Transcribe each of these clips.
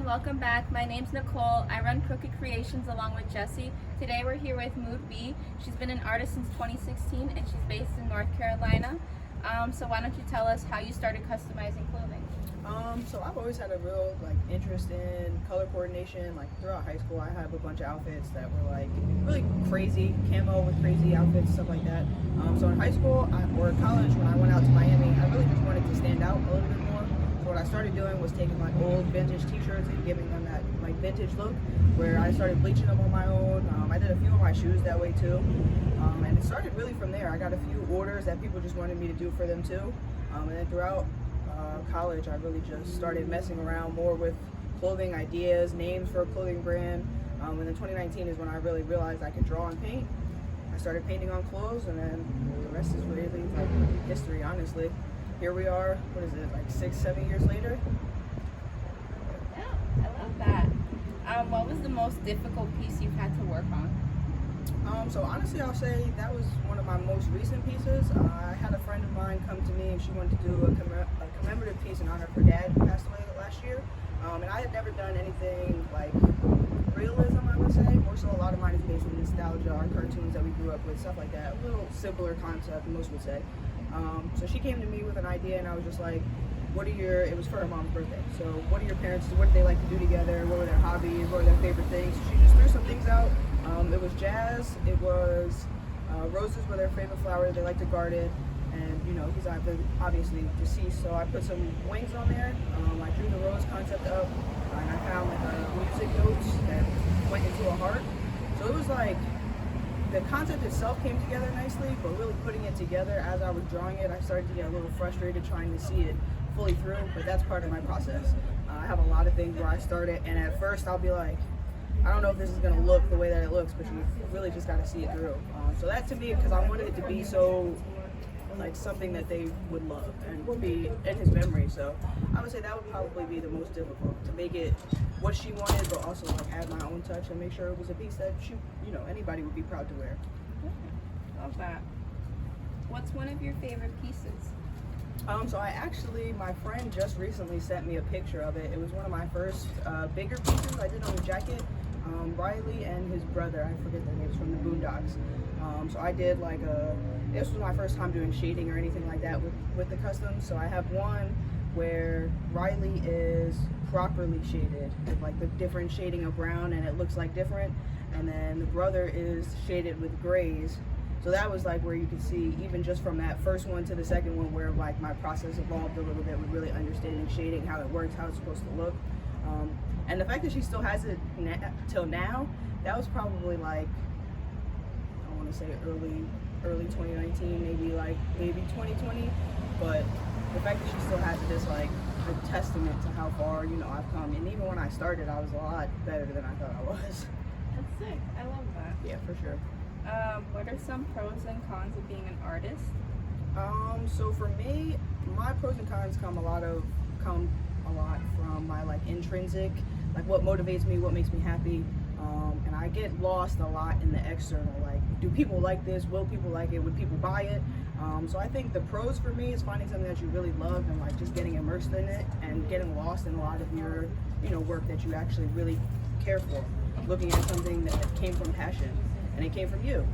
welcome back. My name's Nicole. I run Crooked Creations along with Jessie. Today we're here with MoodB. She's been an artist since 2016 and she's based in North Carolina. So why don't you tell us how you started customizing clothing? So I've always had a real interest in color coordination. Like throughout high school, I have a bunch of outfits that were like really crazy, camo with crazy outfits, stuff like that. So in high school or college, when I went out to Miami, I really just wanted to stand out a little bit more. So what I started doing was taking like old vintage t-shirts and giving them that like vintage look, where I started bleaching them on my own. I did a few of my shoes that way too. And it started really from there. I got a few orders that people just wanted me to do for them too. And then throughout college, I really just started messing around more with clothing ideas, names for a clothing brand. And then 2019 is when I really realized I could draw and paint. I started painting on clothes, and then the rest is really like history, honestly. Here we are, what is it, like 6-7 years later? Yeah, I love that. What was the most difficult piece you've had to work on? So honestly, I'll say that was one of my most recent pieces. I had a friend of mine come to me and she wanted to do a commemorative piece in honor of her dad who passed away last year. And I had never done anything like realism, I would say. More so, a lot of mine is based on nostalgia, our cartoons that we grew up with, stuff like that. A little simpler concept, most would say. So she came to me with an idea, and I was just like, it was for her mom's birthday. So what do your parents do? What do they like to do together? What were their hobbies? What were their favorite things? So she just threw some things out. It was jazz, it was roses were their favorite flower, they like to garden, and you know, he's obviously deceased, so I put some wings on there. I drew the rose concept up, and I found music notes that went into a heart. So it was like, the concept itself came together nicely, but really putting it together as I was drawing it, I started to get a little frustrated trying to see it fully through, but that's part of my process. I have a lot of things where I start it, and at first I'll be like, I don't know if this is going to look the way that it looks, but you really just got to see it through. So that to me, because I wanted it to be so, like something that they would love and would be in his memory. So I would say that would probably be the most difficult, to make it what she wanted, but also like add my own touch and make sure it was a piece that anybody would be proud to wear. Love that. What's one of your favorite pieces? So my friend just recently sent me a picture of it. It was one of my first bigger pieces I did on the jacket. Riley and his brother, I forget their names, from the Boondocks. So I did this was my first time doing shading or anything like that with the customs. So I have one where Riley is properly shaded with like the different shading of brown, and it looks like different. And then the brother is shaded with grays. So that was like where you could see, even just from that first one to the second one, where like my process evolved a little bit with really understanding shading, how it works, how it's supposed to look. And the fact that she still has it till now, that was probably like, I want to say early 2019, maybe 2020. But the fact that she still has it is like a testament to how far I've come. And even when I started, I was a lot better than I thought I was. That's sick. I love that. Yeah, for sure. What are some pros and cons of being an artist? So for me, my pros and cons come a lot from my like intrinsic, like what motivates me, what makes me happy. And I get lost a lot in the external, like, do people like this? Will people like it? Would people buy it? So I think the pros for me is finding something that you really love and like just getting immersed in it and getting lost in a lot of your, work that you actually really care for. Looking at something that came from passion and it came from you.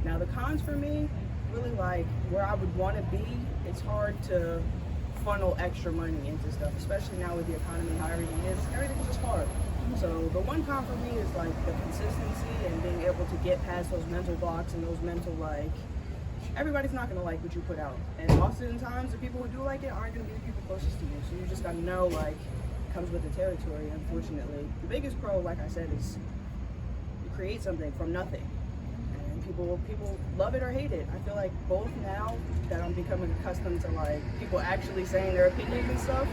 Now the cons for me, really like where I would want to be, it's hard to funnel extra money into stuff, especially now with the economy, how everything's just hard. So the one con for me is like the consistency and being able to get past those mental blocks and those mental everybody's not gonna like what you put out. And oftentimes the people who do like it aren't gonna be the people closest to you. So you just gotta know it comes with the territory, unfortunately. The biggest pro, like I said, is you create something from nothing. And people love it or hate it. I feel like both now that I'm becoming accustomed to people actually saying their opinions and stuff,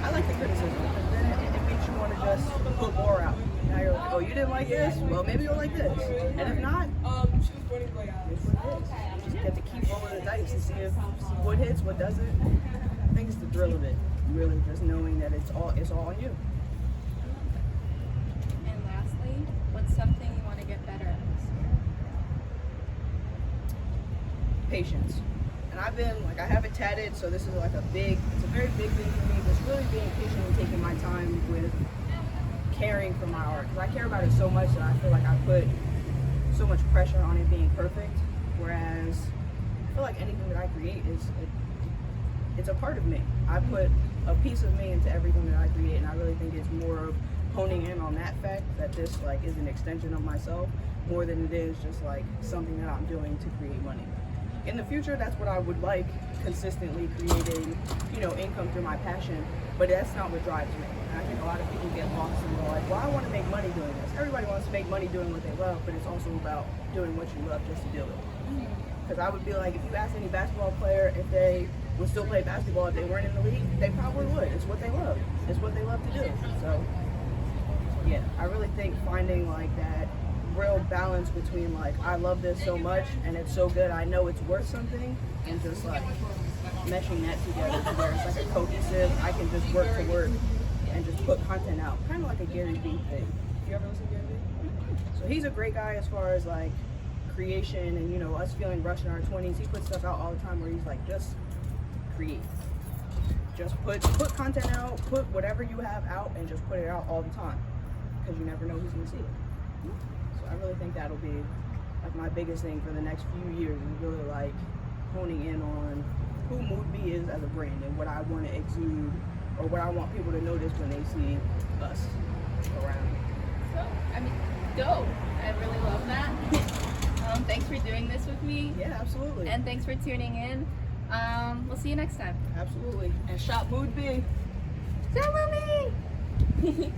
I like the criticism, because then it makes you want to just put more out. Now you're like, oh, you didn't like this? Well, maybe you'll like this. And if not, it's what it is. You just get to keep rolling the dice and see what hits, what doesn't. I think it's the thrill of it, really, just knowing that it's all on you. And lastly, what's something you want to get better at this year? Patience. And I have it tatted, so this is it's a very big thing for me, just really being patient and taking my time with caring for my art, because I care about it so much that I feel like I put so much pressure on it being perfect, whereas I feel like anything that I create it's a part of me. I put a piece of me into everything that I create, and I really think it's more of honing in on that fact that this like is an extension of myself more than it is just like something that I'm doing to create money. In the future, that's what I would like, consistently creating, you know, income through my passion, but that's not what drives me. And I think a lot of people get lost and they're like, well, I want to make money doing this. Everybody wants to make money doing what they love, but it's also about doing what you love just to do it. Because I would be like, if you ask any basketball player if they would still play basketball if they weren't in the league, they probably would. It's what they love. It's what they love to do. So, yeah, I really think finding like that real balance between like, I love this so much and it's so good, I know it's worth something, and just like meshing that together to where it's like a cohesive, I can just work to work and just put content out. Kind of like a Gary Vee thing. You ever listen to Gary Vee? So he's a great guy as far as like creation and, you know, us feeling rushed in our 20s. He puts stuff out all the time where he's like, just create. Just put content out, put whatever you have out, and just put it out all the time, because you never know who's going to see it. So I really think that'll be like my biggest thing for the next few years, is really like honing in on who MoodB is as a brand and what I want to exude, or what I want people to notice when they see us around. So, I mean, dope. I really love that. Thanks for doing this with me. Yeah, absolutely. And thanks for tuning in. We'll see you next time. Absolutely. And shop MoodB. Shop MoodB!